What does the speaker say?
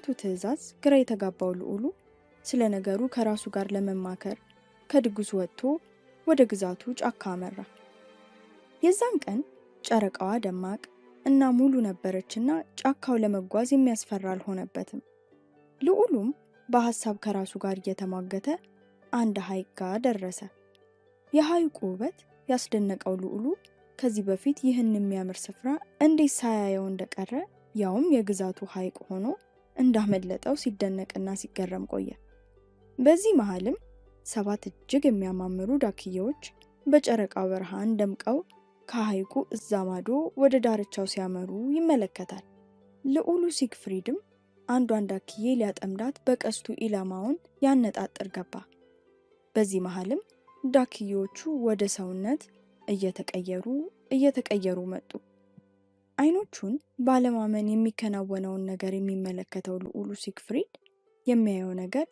በአባቱ ትዕዛዝ ግራ የተጋባው ልዑሉ ስለ ነገሩ ከራሱ ጋር ለመማከር ከድግሱ ወጥቶ ወደ ግዛቱ ጫካ አመራ። የዛን ቀን ጨረቃዋ ደማቅ እና ሙሉ ነበረችና ጫካው ለመጓዝ የሚያስፈራ አልሆነበትም። ልዑሉም በሐሳብ ከራሱ ጋር እየተሟገተ አንድ ሐይቅ ጋር ደረሰ። የሐይቁ ውበት ያስደነቀው ልዑሉ ከዚህ በፊት ይህን የሚያምር ስፍራ እንዴት ሳያየው እንደቀረ ያውም የግዛቱ ሐይቅ ሆኖ እንዳመለጠው ሲደነቅና ሲገረም ቆየ። በዚህ መሃልም 7 እጅግ የሚያማምሩ ዳክዬዎች በጨረቃው ብርሃን ደምቀው ከሐይቁ እዛ ማዶ ወደ ዳርቻው ሲያመሩ ይመለከታል። ልዑሉ ሲግፍሪድም አንዷን ዳክዬ ሊያጠምዳት በቀስቱ ኢላማውን ያነጣጥር ገባ። በዚህ መሃልም ዳክዬዎቹ ወደ ሰውነት እየተቀየሩ መጡ። አይኖቹን ባለማመን የሚከናወነውን ነገር የሚመለከተው ልዑሉ ሲግፍሪድ የሚያየው ነገር